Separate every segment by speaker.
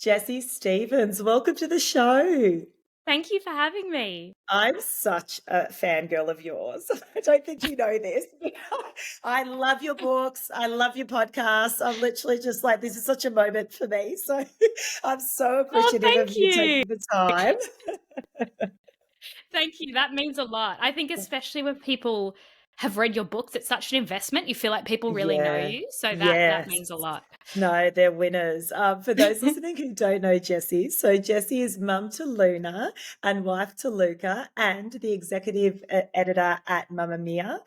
Speaker 1: Jessie Stevens. Welcome to the show.
Speaker 2: Thank you for having me.
Speaker 1: I'm such a fangirl of yours. I don't think you know this. I love your books. I love your podcasts. I'm literally just like, this is such a moment for me. So I'm so
Speaker 2: Oh,
Speaker 1: appreciative of
Speaker 2: thank
Speaker 1: you
Speaker 2: you.
Speaker 1: taking the time.
Speaker 2: Thank you. That means a lot. I think especially when people have read your books, it's such an investment. You feel like people really know
Speaker 1: Yeah.
Speaker 2: you. So that
Speaker 1: Yes.
Speaker 2: means a lot.
Speaker 1: No, they're winners. For those listening who don't know Jessie, so Jessie is mum to Luna and wife to Luca and the executive editor at Mamamia.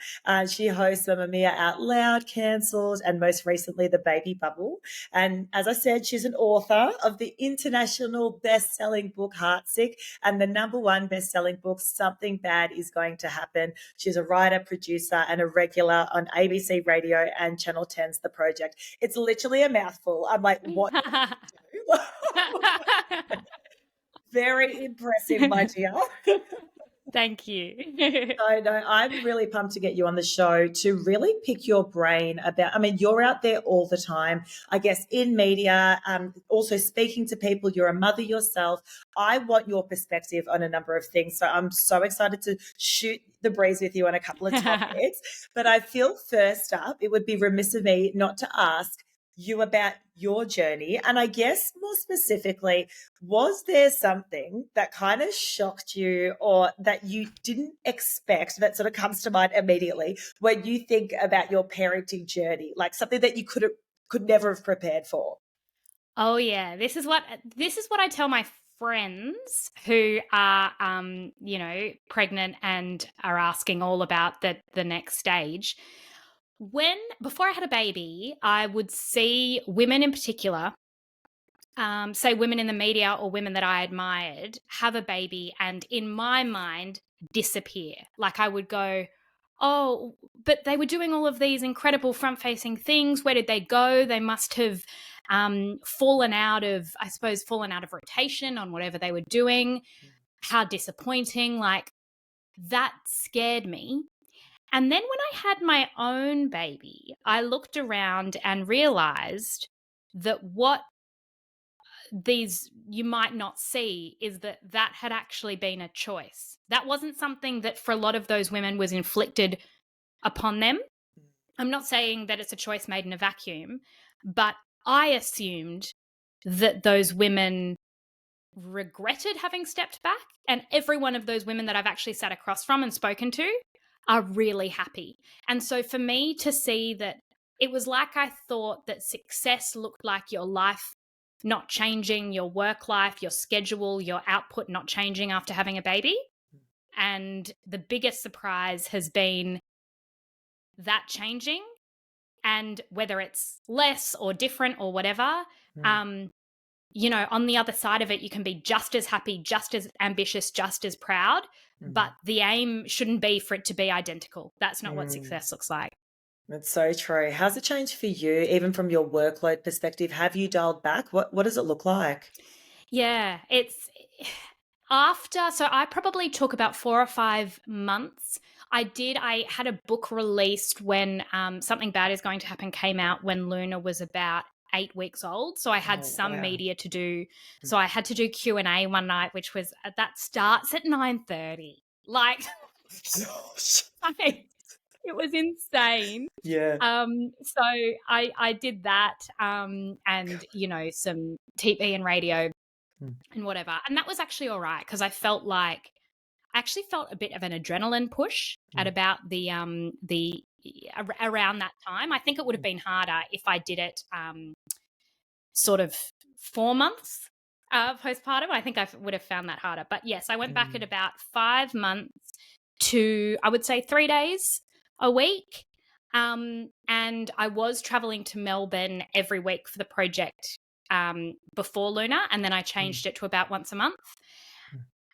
Speaker 1: She hosts Mamamia Out Loud, Cancelled, and most recently The Baby Bubble. And as I said, she's an author of the international best-selling book Heartsick and the #1 best-selling book Something Bad Is Going to Happen. She's a writer, producer, and a regular on ABC Radio and Channel 10's The Project. It's literally a mouthful. I'm like, what do you do? Very impressive, my dear.
Speaker 2: Thank you.
Speaker 1: No, I'm really pumped to get you on the show to really pick your brain about, I mean, you're out there all the time, I guess, in media, also speaking to people. You're a mother yourself. I want your perspective on a number of things. So I'm so excited to shoot the breeze with you on a couple of topics. But I feel first up, it would be remiss of me not to ask you about your journey. And I guess more specifically, was there something that kind of shocked you or that you didn't expect that sort of comes to mind immediately when you think about your parenting journey, like something that you could never have prepared for?
Speaker 2: Oh yeah, this is what I tell my friends who are pregnant and are asking all about the next stage. Before I had a baby, I would see women in particular, say women in the media or women that I admired, have a baby and in my mind disappear. Like I would go, oh, but they were doing all of these incredible front-facing things. Where did they go? They must have fallen out of rotation on whatever they were doing. How disappointing. Like that scared me. And then when I had my own baby, I looked around and realized that what these you might not see is that had actually been a choice. That wasn't something that for a lot of those women was inflicted upon them. I'm not saying that it's a choice made in a vacuum, but I assumed that those women regretted having stepped back, and every one of those women that I've actually sat across from and spoken to are really happy. And so for me to see that, it was like I thought that success looked like your life not changing, your work life, your schedule, your output not changing after having a baby. And the biggest surprise has been that changing, and whether it's less or different or whatever, on the other side of it, you can be just as happy, just as ambitious, just as proud, but the aim shouldn't be for it to be identical. That's not what success looks like.
Speaker 1: That's so true. How's it changed for you, even from your workload perspective? Have you dialed back? What does it look like?
Speaker 2: Yeah, it's so I probably took about 4 or 5 months. I had a book released when Something Bad Is Going to Happen came out when Luna was about 8 weeks old. So I had some media to do. So I had to do Q&A one night, which was that starts at 9:30. Like, it was insane.
Speaker 1: Yeah.
Speaker 2: So I did that, and some TV and radio and whatever, and that was actually all right because I actually felt a bit of an adrenaline push at about around that time. I think it would have been harder if I did it sort of 4 months postpartum. I think I would have found that harder. But yes, I went back at about 5 months to, I would say, 3 days a week. And I was traveling to Melbourne every week for the project before Luna, and then I changed it to about once a month.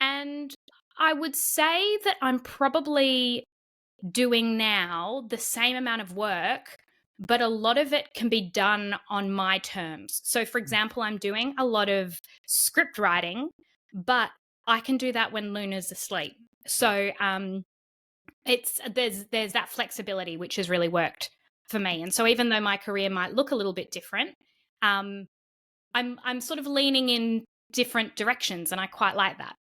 Speaker 2: And I would say that I'm probably doing now the same amount of work, but a lot of it can be done on my terms. So, for example, I'm doing a lot of script writing, but I can do that when Luna's asleep. So there's that flexibility, which has really worked for me. And so even though my career might look a little bit different, I'm sort of leaning in different directions, and I quite like that.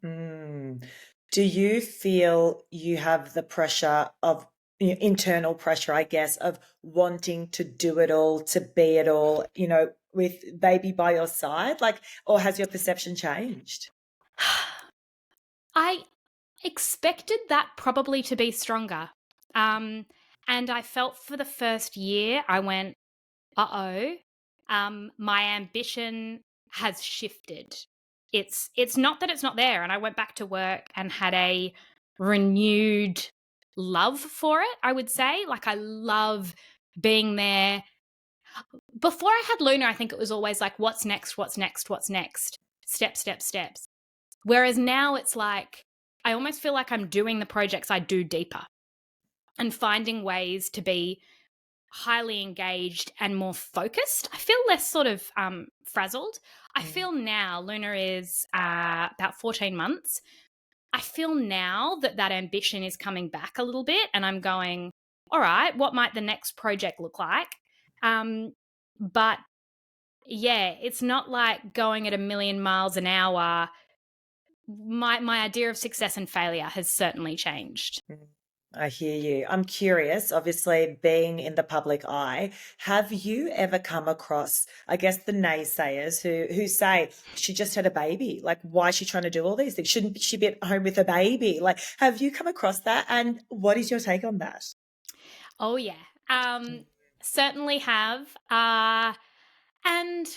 Speaker 1: Mm. Do you feel you have the pressure of internal pressure, I guess, of wanting to do it all, to be it all, with baby by your side? Like, or has your perception changed?
Speaker 2: I expected that probably to be stronger. And I felt for the first year, I went, uh-oh, my ambition has shifted. It's not that it's not there. And I went back to work and had a renewed love for it, I would say. Like, I love being there. Before I had Luna, I think it was always like, what's next? What's next? What's next? Steps. Whereas now it's like, I almost feel like I'm doing the projects I do deeper and finding ways to be highly engaged and more focused. I feel less sort of frazzled. I feel now, Luna is about 14 months. I feel now that ambition is coming back a little bit, and I'm going, all right, what might the next project look like? But yeah, it's not like going at a million miles an hour. My idea of success and failure has certainly changed.
Speaker 1: I hear you. I'm curious, obviously, being in the public eye, have you ever come across, I guess, the naysayers who say she just had a baby? Like, why is she trying to do all these things? Shouldn't she be at home with a baby? Like, have you come across that? And what is your take on that?
Speaker 2: Oh, yeah. Certainly have. And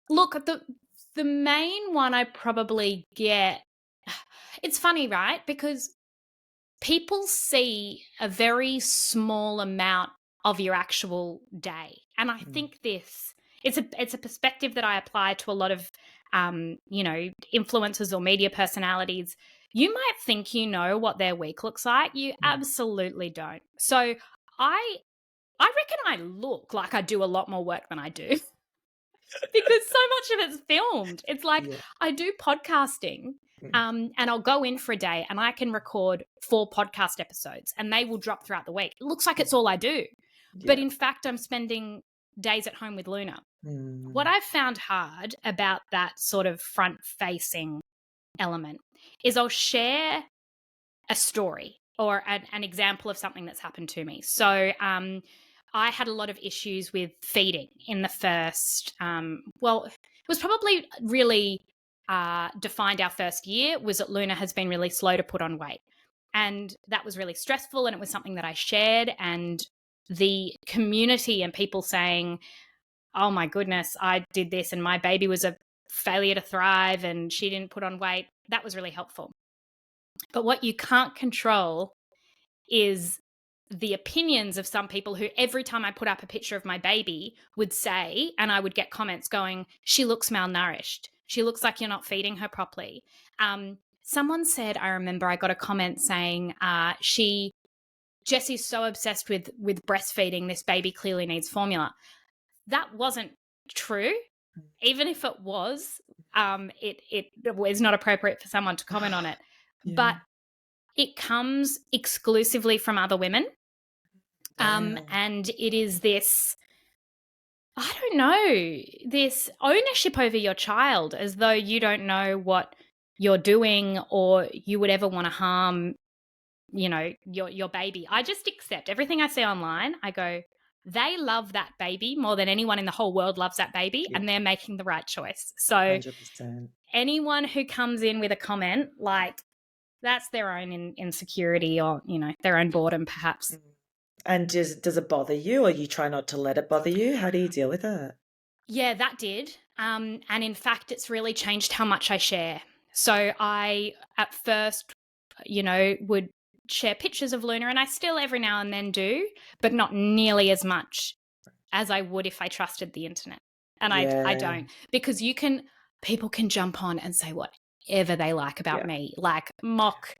Speaker 2: look, the main one I probably get, it's funny, right? Because people see a very small amount of your actual day. And I think it's a perspective that I apply to a lot of influencers or media personalities. You might think you know what their week looks like. You absolutely don't. So I reckon I look like I do a lot more work than I do. Because so much of it's filmed. It's like I do podcasting and I'll go in for a day and I can record 4 podcast episodes and they will drop throughout the week. It looks like it's all I do. But in fact, I'm spending days at home with Luna. What I've found hard about that sort of front-facing element is I'll share a story or an example of something that's happened to me. So I had a lot of issues with feeding in the first, it was probably really defined our first year was that Luna has been really slow to put on weight. And that was really stressful, and it was something that I shared, and the community and people saying, oh my goodness, I did this and my baby was a failure to thrive and she didn't put on weight. That was really helpful. But what you can't control is the opinions of some people who every time I put up a picture of my baby would say, and I would get comments going, she looks malnourished. She looks like you're not feeding her properly. Someone said, I remember I got a comment saying, Jessie's so obsessed with breastfeeding, this baby clearly needs formula. That wasn't true. Even if it was, it was not appropriate for someone to comment on it. Yeah. But it comes exclusively from other women. And it is this, I don't know, this ownership over your child as though you don't know what you're doing or you would ever want to harm, your baby. I just accept everything I see online. I go, they love that baby more than anyone in the whole world loves that baby, and they're making the right choice. So
Speaker 1: 100%.
Speaker 2: Anyone who comes in with a comment like that's their own insecurity or, their own boredom perhaps.
Speaker 1: And does it bother you, or you try not to let it bother you? How do you deal with it?
Speaker 2: Yeah, that did. And in fact, it's really changed how much I share. So I, at first, would share pictures of Luna, and I still every now and then do, but not nearly as much as I would if I trusted the internet. And I don't, because people can jump on and say whatever they like about me, like mock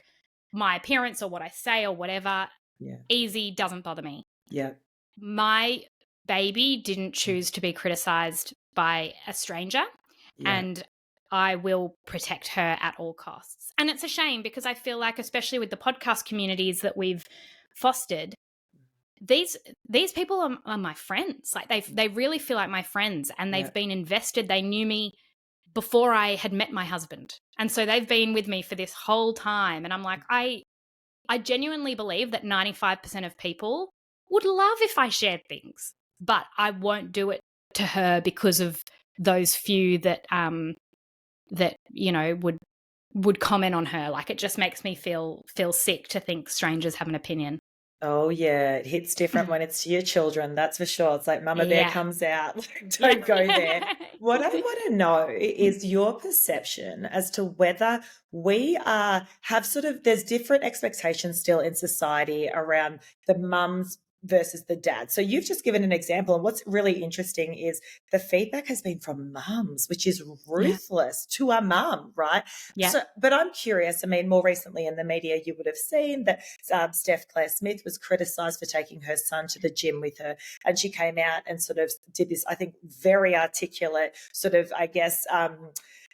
Speaker 2: my appearance or what I say or whatever. Easy, doesn't bother me. My baby didn't choose to be criticized by a stranger, and I will protect her at all costs. And it's a shame because I feel like, especially with the podcast communities that we've fostered, these people are my friends. Like they really feel like my friends, and
Speaker 1: Yeah.
Speaker 2: they've been invested. They knew me before I had met my husband, and so they've been with me for this whole time. And I'm like, I genuinely believe that 95% of people would love if I shared things, but I won't do it to her because of those few that that would comment on her. Like, it just makes me feel sick to think strangers have an opinion.
Speaker 1: Oh, yeah, it hits different when it's to your children, that's for sure. It's like Mama Bear
Speaker 2: Yeah.
Speaker 1: comes out,
Speaker 2: Yeah.
Speaker 1: don't go there. What I wanna know is your perception as to whether we have sort of there's different expectations still in society around the mums versus the dads. So you've just given an example, and what's really interesting is the feedback has been from mums, which is
Speaker 2: Yeah.
Speaker 1: ruthless to a mum, right?
Speaker 2: Yeah.
Speaker 1: So, but I'm curious. I mean, more recently in the media, you would have seen that Steph Claire Smith was criticised for taking her son to the gym with her, and she came out and sort of did this, I think, very articulate sort of, I guess,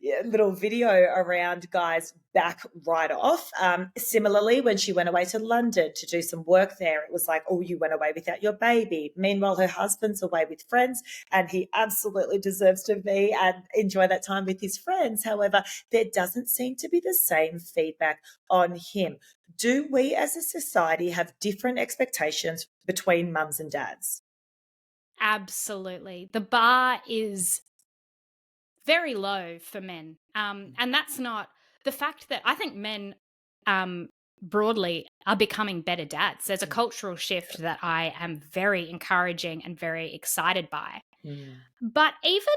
Speaker 1: yeah, little video around guys back right off. Similarly, when she went away to London to do some work there, it was like, oh, you went away without your baby. Meanwhile, her husband's away with friends, and he absolutely deserves to be and enjoy that time with his friends. However, there doesn't seem to be the same feedback on him. Do we as a society have different expectations between mums and dads?
Speaker 2: Absolutely. The bar is very low for men. And that's not the fact that I think men broadly are becoming better dads. There's a cultural shift that I am very encouraging and very excited by.
Speaker 1: Mm.
Speaker 2: But even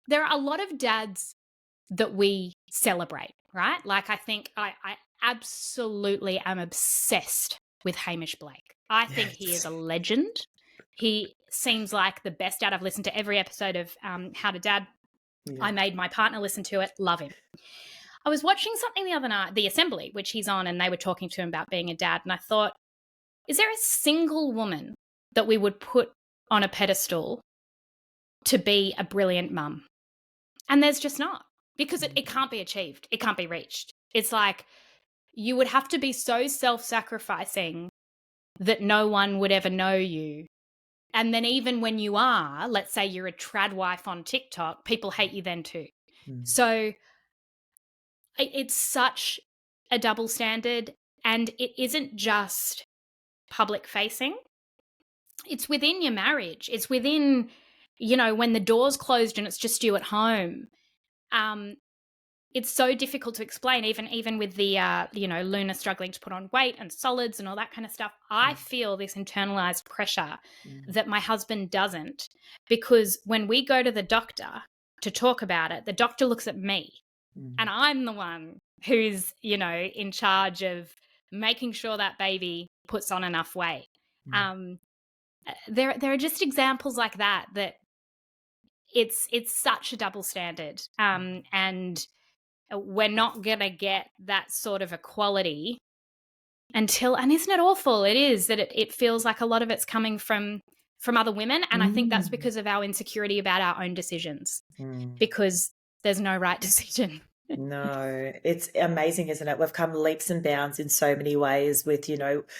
Speaker 2: there are a lot of dads that we celebrate, right? Like, I think I absolutely am obsessed with Hamish Blake. I think he is
Speaker 1: Yes.
Speaker 2: a legend. He seems like the best dad. I've listened to every episode of How to Dad.
Speaker 1: Yeah.
Speaker 2: I made my partner listen to it. Love him. I was watching something the other night, The Assembly, which he's on, and they were talking to him about being a dad. And I thought, is there a single woman that we would put on a pedestal to be a brilliant mum? And there's just not, because it can't be achieved. It can't be reached. It's like you would have to be so self-sacrificing that no one would ever know you. And then even when you are, let's say you're a trad wife on TikTok, people hate you then too.
Speaker 1: Mm.
Speaker 2: So it's such a double standard, and it isn't just public facing. It's within your marriage. It's within, when the door's closed and it's just you at home. It's so difficult to explain, even with the, Luna struggling to put on weight and solids and all that kind of stuff. I feel this internalized pressure that my husband doesn't, because when we go to the doctor to talk about it, the doctor looks at me, and I'm the one who's, in charge of making sure that baby puts on enough weight. There are just examples like that it's such a double standard. And we're not going to get that sort of equality until, and isn't it awful? It is that it feels like a lot of it's coming from other women. And I think that's because of our insecurity about our own decisions, because there's no right decision.
Speaker 1: No, it's amazing, isn't it? We've come leaps and bounds in so many ways with,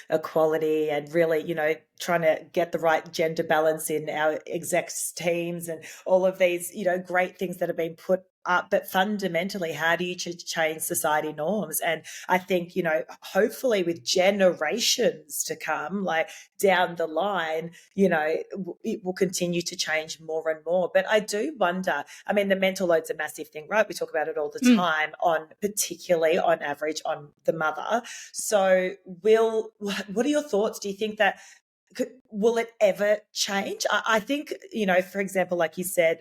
Speaker 1: equality and really, trying to get the right gender balance in our execs teams and all of these, great things that have been put up. But fundamentally, how do you change society norms? And I think, hopefully with generations to come, like down the line, it will continue to change more and more. But I do wonder, I mean, the mental load's a massive thing, right? We talk about it all the time particularly on average on the mother. So what are your thoughts? Do you think that will it ever change? I think, for example, like you said,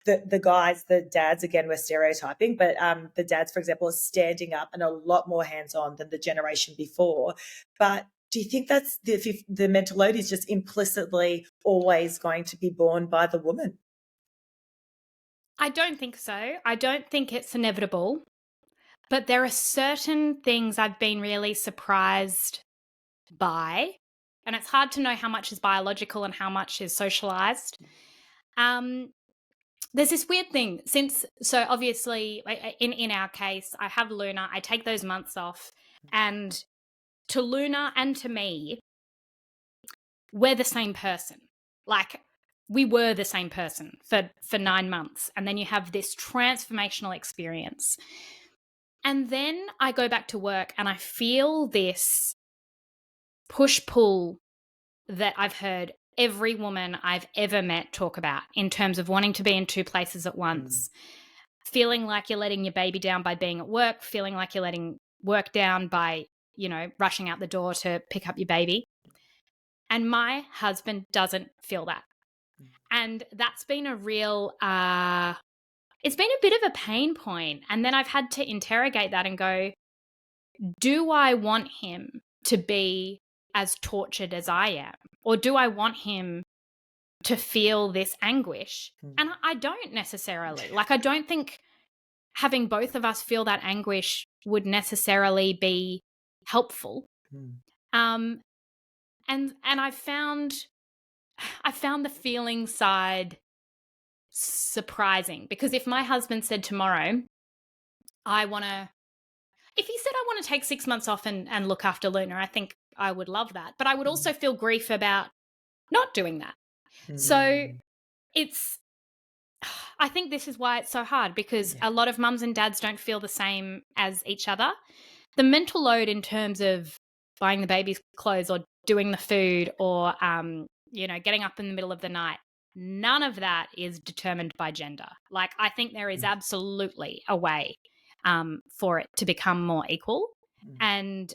Speaker 1: the guys, the dads, again, we're stereotyping, but the dads, for example, are standing up and a lot more hands-on than the generation before. But do you think that's the mental load is just implicitly always going to be borne by the woman?
Speaker 2: I don't think so. I don't think it's inevitable. But there are certain things I've been really surprised by, and it's hard to know how much is biological and how much is socialized. There's this weird thing so obviously in our case, I have Luna, I take those months off, and to Luna and to me, we're the same person. Like, we were the same person for 9 months, and then you have this transformational experience. And then I go back to work and I feel this push-pull that I've heard every woman I've ever met talk about in terms of wanting to be in two places at once, feeling like you're letting your baby down by being at work, feeling like you're letting work down by, rushing out the door to pick up your baby. And my husband doesn't feel that. And that's been a real, it's been a bit of a pain point. And then I've had to interrogate that and go, do I want him to be as tortured as I am? Or do I want him to feel this anguish? And I don't necessarily. Like, I don't think having both of us feel that anguish would necessarily be helpful. And I found the feeling side surprising, because if my husband said tomorrow, if he said I want to take 6 months off and look after Luna, I think I would love that. But I would also feel grief about not doing that. So I think this is why it's so hard, because a lot of mums and dads don't feel the same as each other. The mental load in terms of buying the baby's clothes or doing the food or, getting up in the middle of the night, none of that is determined by gender. Like, I think there is absolutely a way for it to become more equal. And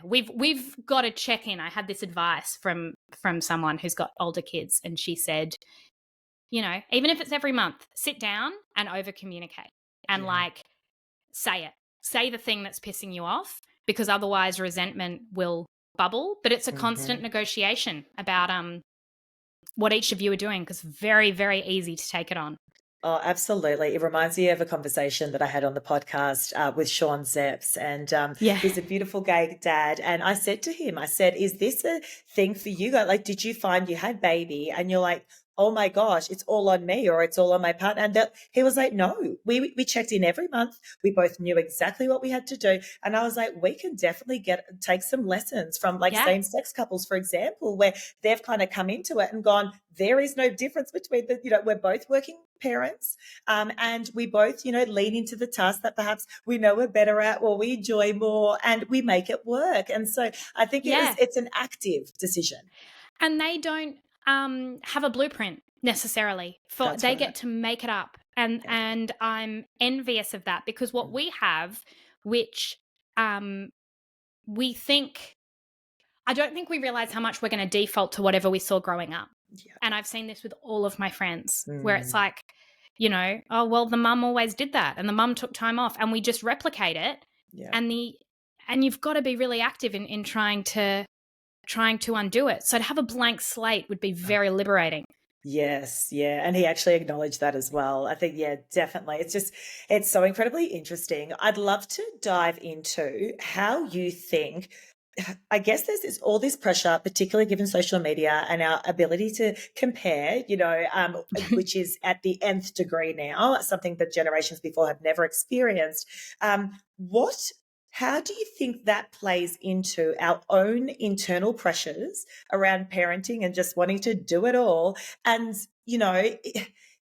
Speaker 2: we've got to check in. I had this advice from someone who's got older kids, and she said, even if it's every month, sit down and over communicate and say the thing that's pissing you off, because otherwise resentment will bubble. But it's a constant negotiation about what each of you are doing, because very, very easy to take it on.
Speaker 1: Oh, absolutely. It reminds me of a conversation that I had on the podcast with Sean Zepps, and he's a beautiful gay dad. And I said to him, is this a thing for you guys? Like, did you find you had baby and you're like, oh my gosh, it's all on me or it's all on my partner? And he was like, no, we checked in every month. We both knew exactly what we had to do. And I was like, we can definitely take some lessons from same-sex couples, for example, where they've kind of come into it and gone, there is no difference between we're both working parents, and we both, lean into the task that perhaps we know we're better at or we enjoy more, and we make it work. And so I think it's an active decision.
Speaker 2: And they don't have a blueprint necessarily. They get to make it up. And I'm envious of that, because what we have, which we think, I don't think we realize how much we're going to default to whatever we saw growing up. Yeah. And I've seen this with all of my friends, where it's like, oh, well, the mum always did that and the mum took time off, and we just replicate it. Yeah. And you've got to be really active in trying to undo it. So to have a blank slate would be very liberating.
Speaker 1: Yes, yeah. And he actually acknowledged that as well. I think, definitely. It's so incredibly interesting. I'd love to dive into how you think, I guess there's all this pressure, particularly given social media and our ability to compare, which is at the nth degree now, something that generations before have never experienced. How do you think that plays into our own internal pressures around parenting and just wanting to do it all? And,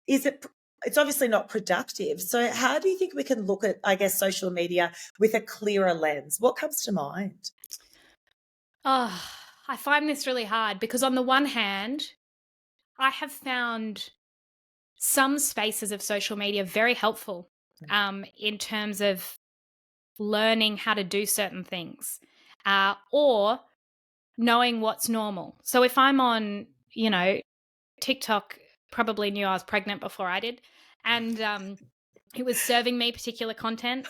Speaker 1: it's obviously not productive. So how do you think we can look at, I guess, social media with a clearer lens? What comes to mind?
Speaker 2: Oh, I find this really hard, because on the one hand, I have found some spaces of social media very helpful in terms of learning how to do certain things or knowing what's normal. So if I'm on, TikTok probably knew I was pregnant before I did, and it was serving me particular content.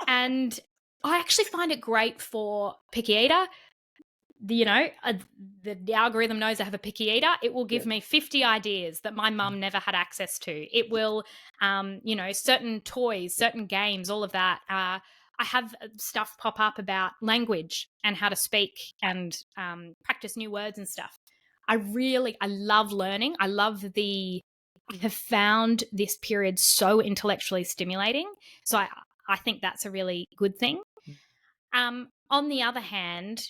Speaker 2: And I actually find it great for picky eater. The algorithm knows I have a picky eater. It will give me 50 ideas that my mum never had access to. It will, certain toys, certain games, all of that. I have stuff pop up about language and how to speak and practice new words and stuff. I love learning. I have found this period so intellectually stimulating. So I think that's a really good thing. On the other hand,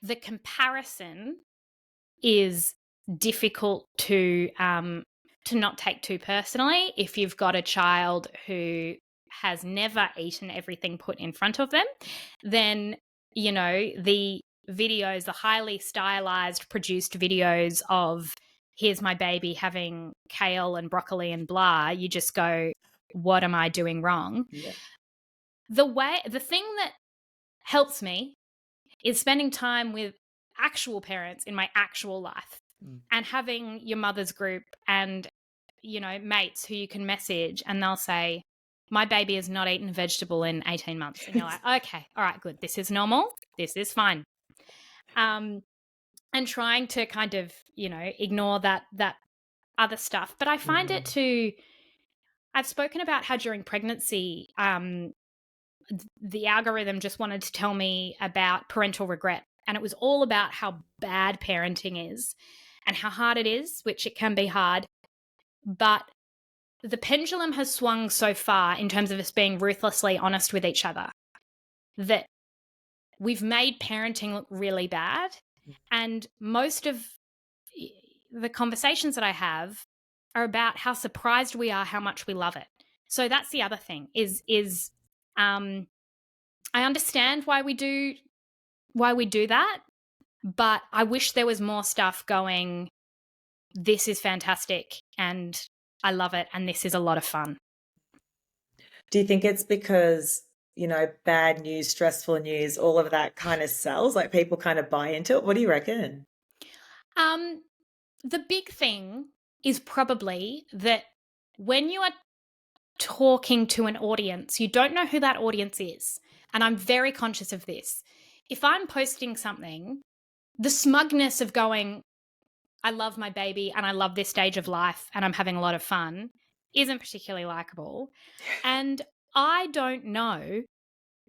Speaker 2: the comparison is difficult to not take too personally. If you've got a child who has never eaten everything put in front of them, then, the videos, the highly stylized, produced videos of here's my baby having kale and broccoli and blah, you just go, what am I doing wrong?
Speaker 1: Yeah.
Speaker 2: The thing that helps me is spending time with actual parents in my actual life and having your mother's group and, mates who you can message and they'll say, my baby has not eaten a vegetable in 18 months. And you're like, okay, all right, good. This is normal. This is fine. And trying to kind of, ignore that other stuff. But I find it I've spoken about how during pregnancy, the algorithm just wanted to tell me about parental regret. And it was all about how bad parenting is and how hard it is, which it can be hard. But the pendulum has swung so far in terms of us being ruthlessly honest with each other that we've made parenting look really bad. And most of the conversations that I have are about how surprised we are, how much we love it. So that's the other thing is I understand why we do that, but I wish there was more stuff going, this is fantastic and I love it and this is a lot of fun.
Speaker 1: Do you think it's because, bad news, stressful news, all of that kind of sells, like people kind of buy into it? What do you reckon?
Speaker 2: The big thing is probably that when you are talking to an audience, you don't know who that audience is. And I'm very conscious of this. If I'm posting something, the smugness of going, I love my baby and I love this stage of life and I'm having a lot of fun isn't particularly likable. And I don't know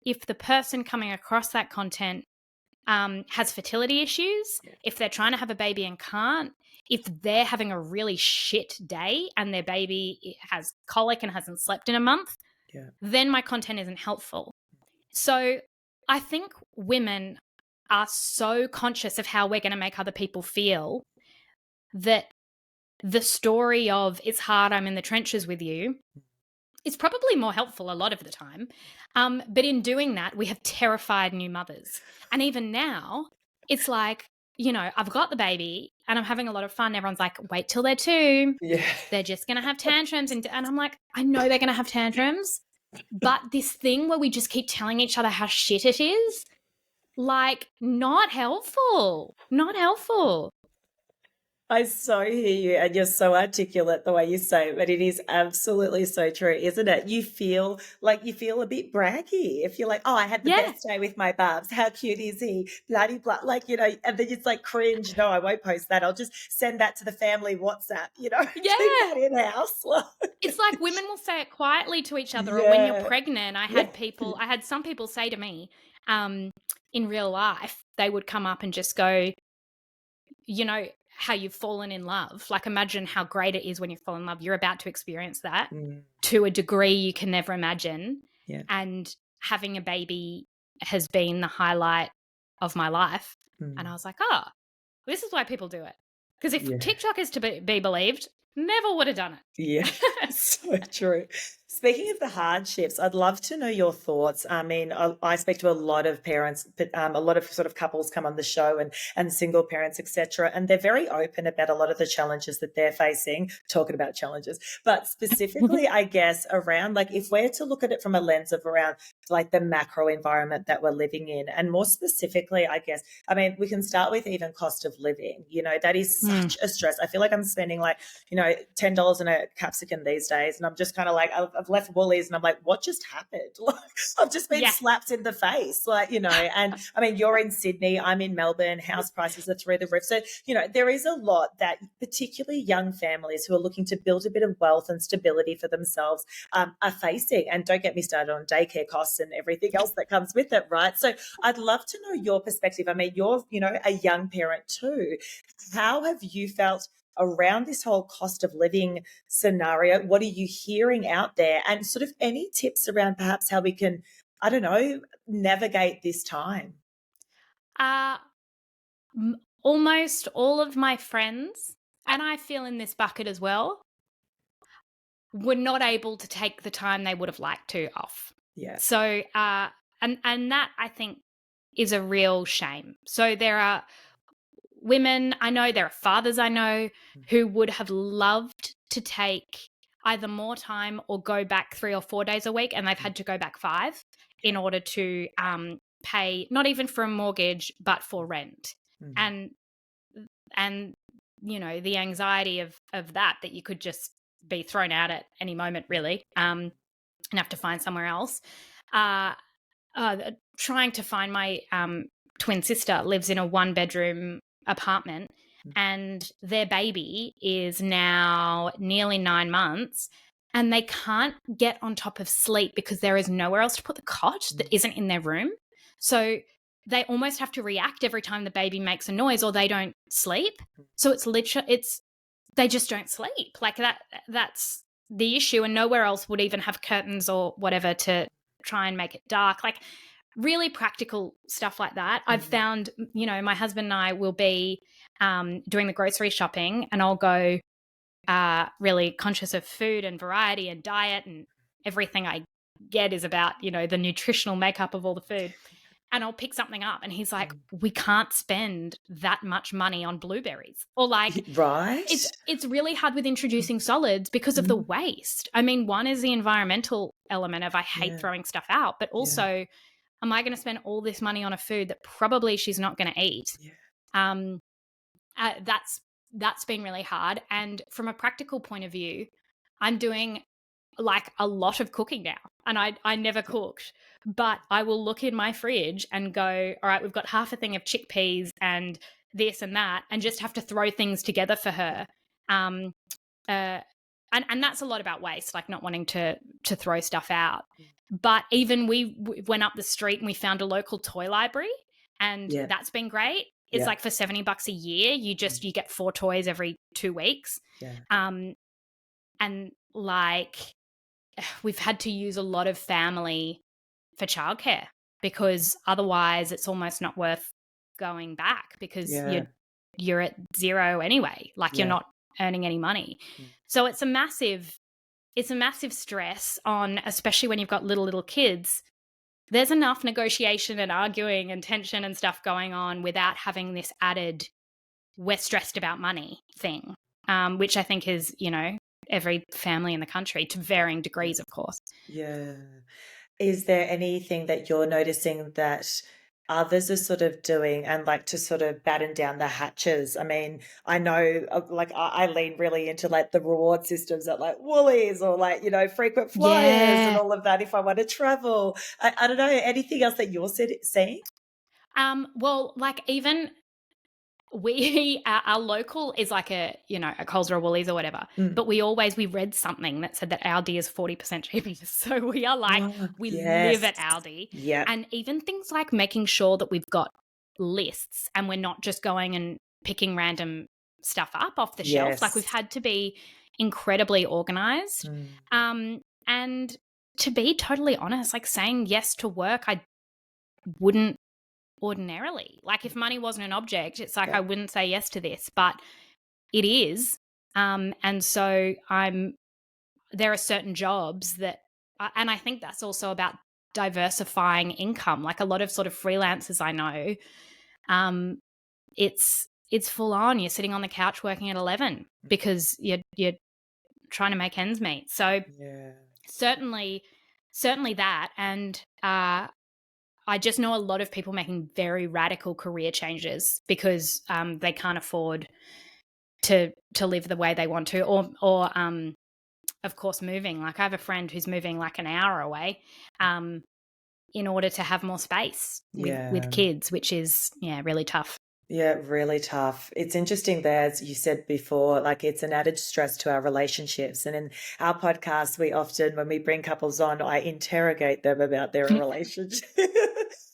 Speaker 2: if the person coming across that content has fertility issues, if they're trying to have a baby and can't, if they're having a really shit day and their baby has colic and hasn't slept in a month, then my content isn't helpful. So I think women are so conscious of how we're going to make other people feel that the story of it's hard, I'm in the trenches with you is probably more helpful a lot of the time. But in doing that, we have terrified new mothers. And even now, it's like, I've got the baby and I'm having a lot of fun. Everyone's like, wait till they're 2.
Speaker 1: Yeah.
Speaker 2: They're just going to have tantrums. And I'm like, I know they're going to have tantrums. But this thing where we just keep telling each other how shit it is, like, not helpful. Not helpful.
Speaker 1: I so hear you, and you're so articulate the way you say it, but it is absolutely so true, isn't it? You feel a bit braggy if you're like, oh, I had the best day with my Barbs. How cute is he? Bloody blah, and then it's like cringe. No, I won't post that. I'll just send that to the family WhatsApp, keep that in house.
Speaker 2: It's like women will say it quietly to each other, or when you're pregnant, I had some people say to me, in real life, they would come up and just go, how you've fallen in love. Like, imagine how great it is when you fall in love. You're about to experience that to a degree you can never imagine.
Speaker 1: Yeah.
Speaker 2: And having a baby has been the highlight of my life. And I was like, oh, this is why people do it. Because if TikTok is to be believed, never would have done it.
Speaker 1: Yeah, so true. Speaking of the hardships, I'd love to know your thoughts. I mean, I speak to a lot of parents, but a lot of sort of couples come on the show and single parents, etc. And they're very open about a lot of the challenges that they're facing, talking about challenges, but specifically, I guess, around like if we're to look at it from a lens of around like the macro environment that we're living in, and more specifically, I guess, I mean, we can start with even cost of living. That is such a stress. I feel like I'm spending like, $10 on a capsicum these days. And I'm just kind of like, I've left Woolies and I'm like, what just happened? Like, I've just been slapped in the face. Like, and I mean, you're in Sydney, I'm in Melbourne, house prices are through the roof. So, there is a lot that particularly young families who are looking to build a bit of wealth and stability for themselves are facing. And don't get me started on daycare costs and everything else that comes with it, right? So I'd love to know your perspective. I mean, you're, a young parent too. How have you felt around this whole cost of living scenario? What are you hearing out there? And sort of any tips around perhaps how we can, I don't know, navigate this time?
Speaker 2: almost all of my friends, and I feel in this bucket as well, were not able to take the time they would have liked to off.
Speaker 1: Yeah.
Speaker 2: So, and that I think is a real shame. So there are women I know, there are fathers I know who would have loved to take either more time or go back 3 or 4 days a week, and they've had to go back 5 in order to pay not even for a mortgage but for rent. And the anxiety of that you could just be thrown out at any moment, really, and have to find somewhere else. Trying to find my twin sister lives in a 1-bedroom apartment, and their baby is now nearly 9 months, and they can't get on top of sleep because there is nowhere else to put the cot that isn't in their room. So they almost have to react every time the baby makes a noise, or they don't sleep. So they just don't sleep. Like that's the issue, and nowhere else would even have curtains or whatever to try and make it dark. Like really practical stuff like that. I've found, my husband and I will be doing the grocery shopping, and I'll go really conscious of food and variety and diet, and everything I get is about, the nutritional makeup of all the food. And I'll pick something up, and he's like, we can't spend that much money on blueberries. Or like,
Speaker 1: right.
Speaker 2: It's really hard with introducing solids because of the waste. I mean, one is the environmental element of I hate throwing stuff out, but also, am I going to spend all this money on a food that probably she's not going to eat? That's been really hard. And from a practical point of view, I'm doing like a lot of cooking now, and I never cooked, but I will look in my fridge and go, all right, we've got half a thing of chickpeas and this and that, and just have to throw things together for her. And that's a lot about waste, like not wanting to throw stuff out. But even we went up the street and we found a local toy library, and that's been great. It's like for $70 a year, you get 4 toys every 2 weeks. And like, we've had to use a lot of family for childcare because otherwise it's almost not worth going back because you're at zero anyway. Like you're not earning any money. So it's a massive stress on, especially when you've got little kids. There's enough negotiation and arguing and tension and stuff going on without having this added we're stressed about money thing, which I think is, every family in the country to varying degrees, of course.
Speaker 1: Yeah. Is there anything that you're noticing that others are sort of doing and like to sort of batten down the hatches? I mean, I know like I lean really into like the reward systems at like Woolies or like, frequent flyers and all of that if I want to travel. I don't know, anything else that you're seeing?
Speaker 2: Well, like even our local is like a Coles or a Woolies or whatever, but we read something that said that Aldi is 40% cheaper. So we are like, live at Aldi.
Speaker 1: Yeah.
Speaker 2: And even things like making sure that we've got lists and we're not just going and picking random stuff up off the shelf. Like we've had to be incredibly organized. And to be totally honest, like saying yes to work, I wouldn't ordinarily. Like if money wasn't an object, it's like I wouldn't say yes to this, but it is. And so there are certain jobs that, and I think that's also about diversifying income. Like a lot of sort of freelancers I know, it's full on. You're sitting on the couch working at 11 because you're trying to make ends meet. So certainly that. And I just know a lot of people making very radical career changes because they can't afford to live the way they want to, or of course moving. Like I have a friend who's moving like an hour away in order to have more space with kids, which is really tough.
Speaker 1: Yeah, really tough. It's interesting there, as you said before, like it's an added stress to our relationships. And in our podcast, we often, when we bring couples on, I interrogate them about their relationship.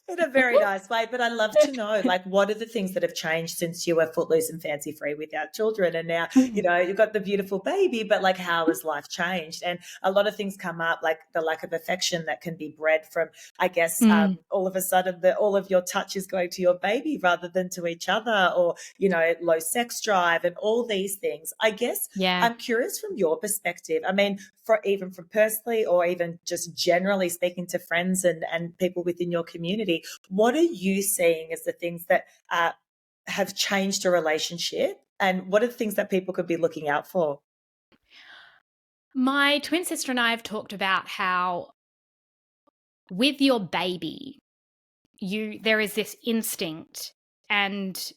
Speaker 1: In a very nice way, but I love to know, like, what are the things that have changed since you were footloose and fancy free without children, and now, you've got the beautiful baby, but like, how has life changed? And a lot of things come up, like the lack of affection that can be bred from, I guess, all of a sudden, all of your touch is going to your baby rather than to each other, or low sex drive, and all these things. I guess
Speaker 2: Yeah.
Speaker 1: I'm curious from your perspective. I mean, even from personally, or even just generally speaking to friends and people within your community, what are you seeing as the things that have changed a relationship, and what are the things that people could be looking out for?
Speaker 2: My twin sister and I have talked about how with your baby, there is this instinct, and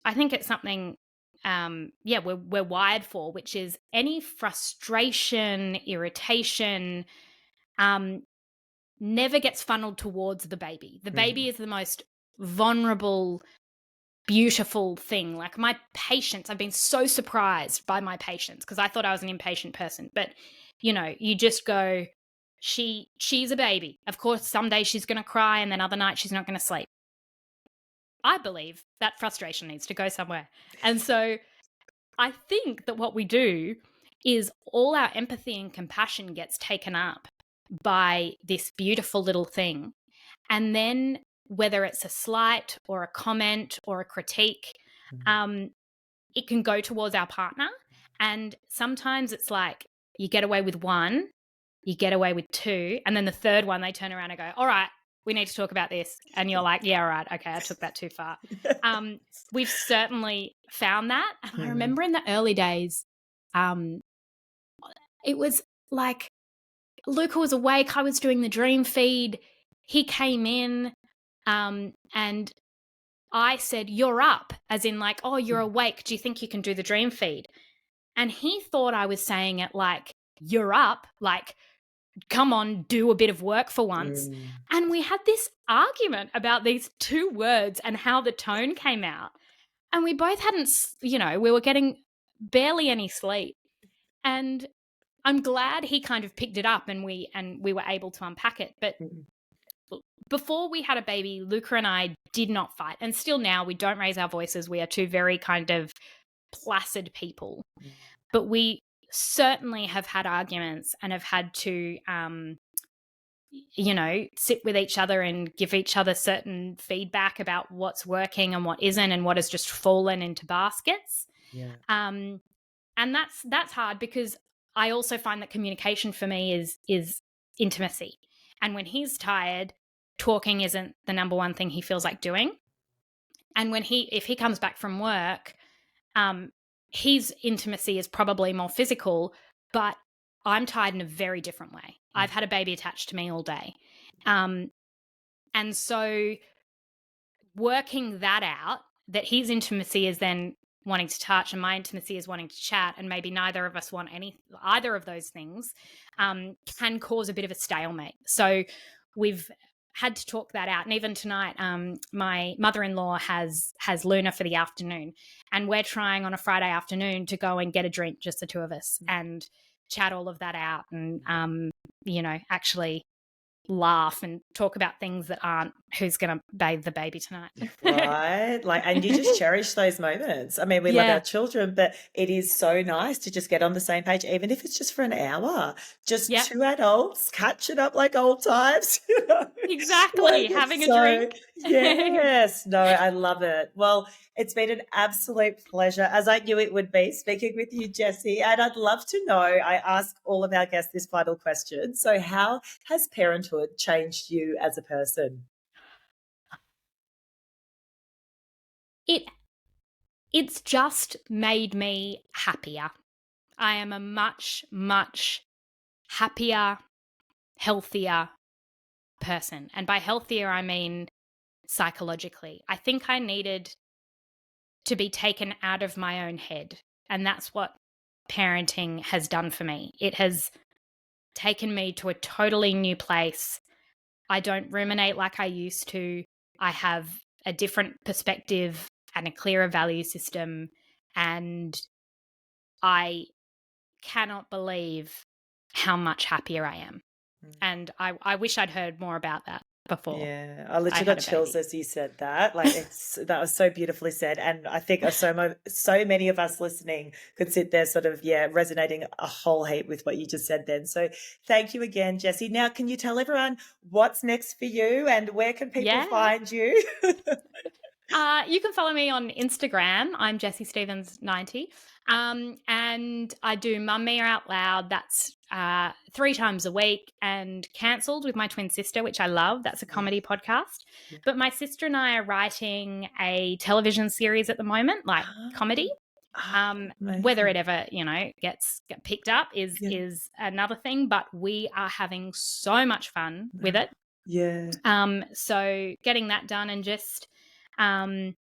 Speaker 2: I think it's something we're wired for, which is any frustration, irritation, never gets funneled towards the baby. The baby is the most vulnerable, beautiful thing. Like my patience, I've been so surprised by my patience, because I thought I was an impatient person. But you just go, she's a baby. Of course, some days she's going to cry, and then other nights she's not going to sleep. I believe that frustration needs to go somewhere. And so I think that what we do is all our empathy and compassion gets taken up by this beautiful little thing. And then whether it's a slight or a comment or a critique, it can go towards our partner. And sometimes it's like you get away with one, you get away with two, and then the third one they turn around and go, all right, we need to talk about this. And you're like, yeah, all right, okay, I took that too far. We've certainly found that. And I remember in the early days, it was like Luca was awake, I was doing the dream feed, he came in, and I said, you're up, as in like, oh, you're awake, do you think you can do the dream feed? And he thought I was saying it like, you're up, like, come on, do a bit of work for once. And we had this argument about these two words and how the tone came out. And we both hadn't, we were getting barely any sleep. And I'm glad he kind of picked it up, and we were able to unpack it. But before we had a baby, Luca and I did not fight. And still now, we don't raise our voices. We are two very kind of placid people. But we certainly have had arguments and have had to, sit with each other and give each other certain feedback about what's working and what isn't, and what has just fallen into baskets.
Speaker 1: Yeah.
Speaker 2: And that's hard, because I also find that communication for me is intimacy. And when he's tired, talking isn't the number one thing he feels like doing. And if he comes back from work, his intimacy is probably more physical, but I'm tired in a very different way. I've had a baby attached to me all day. And so working that out, that his intimacy is then wanting to touch and my intimacy is wanting to chat, and maybe neither of us want either of those things, can cause a bit of a stalemate. So we've had to talk that out. And even tonight, my mother-in-law has Luna for the afternoon, and we're trying on a Friday afternoon to go and get a drink, just the two of us, and chat all of that out, and actually laugh and talk about things that aren't who's going to bathe the baby tonight.
Speaker 1: Right. And you just cherish those moments. I mean, we love our children, but it is so nice to just get on the same page, even if it's just for an hour. Just two adults catching up like old times.
Speaker 2: Exactly. Having a drink.
Speaker 1: Yes. No, I love it. Well, it's been an absolute pleasure, as I knew it would be, speaking with you, Jessie. And I'd love to know, I ask all of our guests this final question. So how has parenthood changed you as a person?
Speaker 2: It's just made me happier. I am a much, much happier, healthier person. And by healthier, I mean psychologically. I think I needed to be taken out of my own head. And that's what parenting has done for me. It has taken me to a totally new place. I don't ruminate like I used to. I have a different perspective and a clearer value system. And I cannot believe how much happier I am. And I wish I'd heard more about that. before
Speaker 1: Yeah, I
Speaker 2: I
Speaker 1: literally
Speaker 2: had
Speaker 1: got
Speaker 2: a
Speaker 1: chills
Speaker 2: baby.
Speaker 1: as you said that. Like that was so beautifully said, and I think so many of us listening could sit there, sort of resonating a whole heap with what you just said then. So thank you again, Jessie. Now, can you tell everyone what's next for you and where can people
Speaker 2: Yeah.
Speaker 1: find you?
Speaker 2: You can follow me on Instagram. I'm Jessie Stevens 90. And I do Mamamia Out Loud. That's 3 times a week, and Cancelled with my twin sister, which I love. That's a comedy podcast.
Speaker 1: Yeah.
Speaker 2: But my sister and I are writing a television series at the moment, like comedy. Whether it
Speaker 1: Amazing.
Speaker 2: ever, get picked up is another thing, but we are having so much fun with it.
Speaker 1: Yeah.
Speaker 2: So getting that done, and just I'm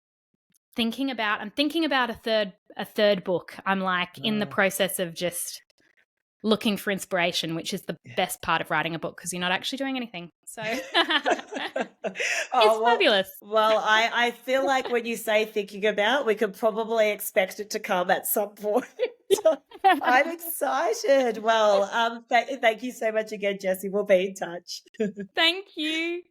Speaker 2: thinking about a third book. I'm like in the process of just looking for inspiration, which is the best part of writing a book, because you're not actually doing anything. So it's fabulous.
Speaker 1: Well, I feel like when you say thinking about, we could probably expect it to come at some point. I'm excited. Well, thank you so much again, Jessie. We'll be in touch.
Speaker 2: Thank you.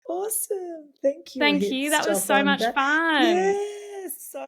Speaker 1: Awesome. Thank you.
Speaker 2: Thank you. That was so much fun.
Speaker 1: Yes. So